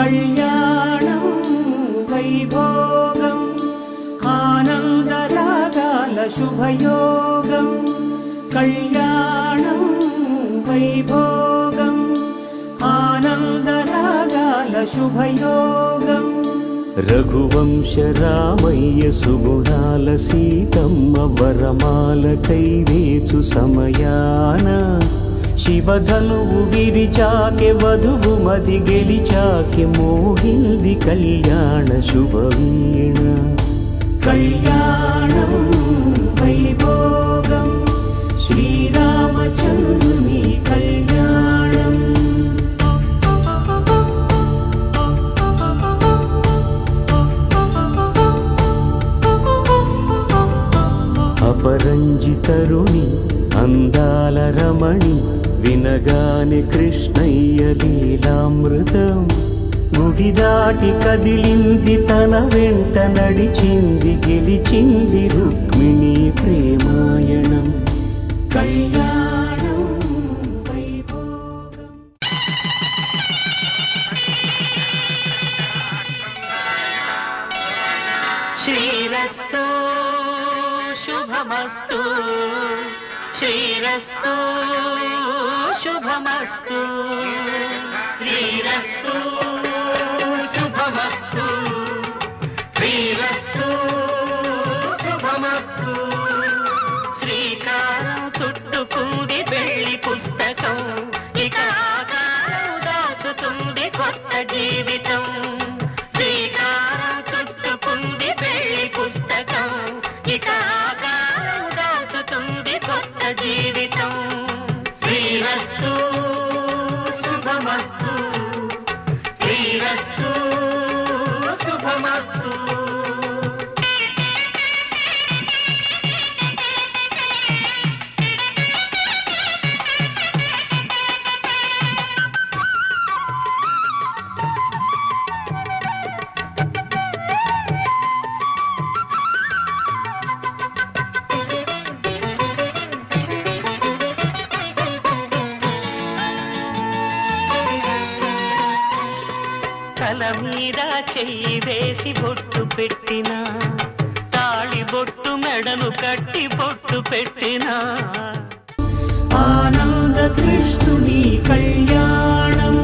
కళ్యాణం వైభోగం ఆనందరాగాల శుభయోగం కళ్యాణం వైభోగం ఆనందరాగాల శుభయోగం రఘువంశ రామయ్య సుగుణాల సీతమ్మ వరమాల కైవేచు సమయాన శివధనువు విరిచాకె వధువు మది గెలిచాకె మోగింది కళ్యాణ శుభవీణ కళ్యాణం వైభోగం శ్రీరామచంద్రుని కళ్యాణం అపరంజి తరుణి అందాల రమణి వినగానే కృష్ణయ్య లీలామృతం గుడి దాటి కదిలింది తన వెంట నడిచింది గెలిచింది రుక్మిణి ప్రేమాయణం కళ్యాణం వైభోగం శ్రీరస్తు శుభమస్తు శ్రీరస్తు శుభమస్తు శ్రీరస్తు శుభమస్తు శ్రీరస్తు శుభమస్తు శ్రీకారం చుట్టుకుంది పెళ్లి పుస్తకం ఇక ఆకారం దాచుతుంది కొత్త జీవితం శ్రీకారం చుట్టుకుంది పెళ్లి పుస్తకం ఇక ఆకారం దాచుతుంది కొత్త జీవితం శ్రీరస్తు శుభమస్తు శ్రీరస్తు శుభమస్తు తల మీద చెయ్యి వేసి బొట్టు పెట్టిన తాళి బొట్టు మెడను కట్టి బొట్టు పెట్టిన ఆనంద కృష్ణుని కళ్యాణం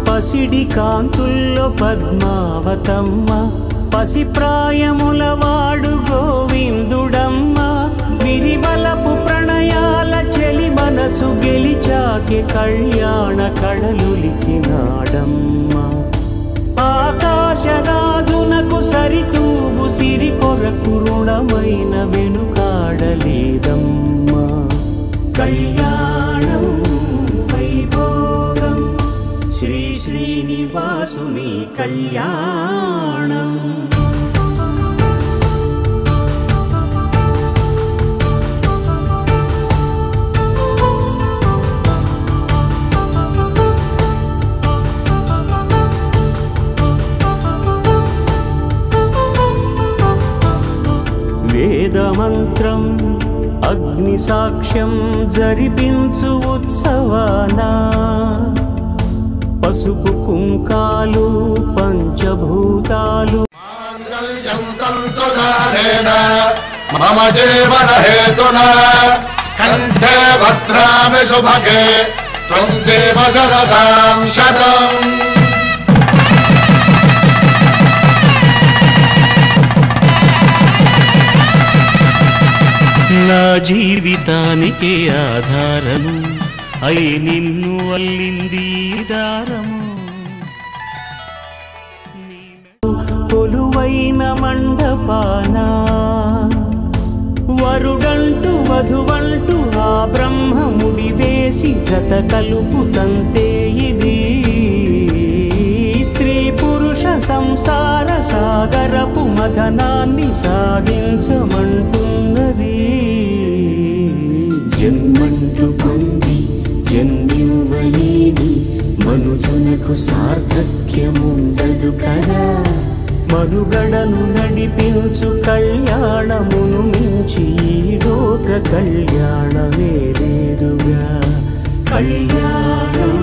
పసిడి కాంతుల్లో పద్మావతమ్మ పసిప్రాయముల వాడు గోవిందుడమ్మ విరివలపు ప్రణయాల చెలి మనసు గెలిచాకె కళ్యాణ కళలులికినాడమ్మ ఆకాశరాజునకు సరితూగు సిరి కొరకు రుణమైన వెనుకాడలేదమ్మ కళ్యాణం వైభోగం శ్రీ శ్రీనివాసుని కళ్యాణం వేదమంత్రం అగ్ని సాక్ష్యం జరిపించు ఉత్సవానా పసుపు కుంకాలు పంచభూతాలు మమ జీవన హేతునా కంఠే భద్రామి శుభగే త్వం జీవ శరదాం శతం నా జీవితానికి ఆధారము అయి నిన్ను అల్లింది దారము కొలువైన మండపాన వరుడంటూ వధువంటూ ఆ బ్రహ్మముడి వేసి జత కలుపుతంతే ఇది స్త్రీ పురుష సంసార సాగరపు మథనాన్ని సాగించమంటున్నది జన్మంటూ పొంది జన్మివ్వలేని మనుజునకు సార్థక్యముండదు కదా మనుగడను నడిపించు కళ్యాణమును మించి ఈ లోక కళ్యాణమే లేదుగా. కళ్యాణం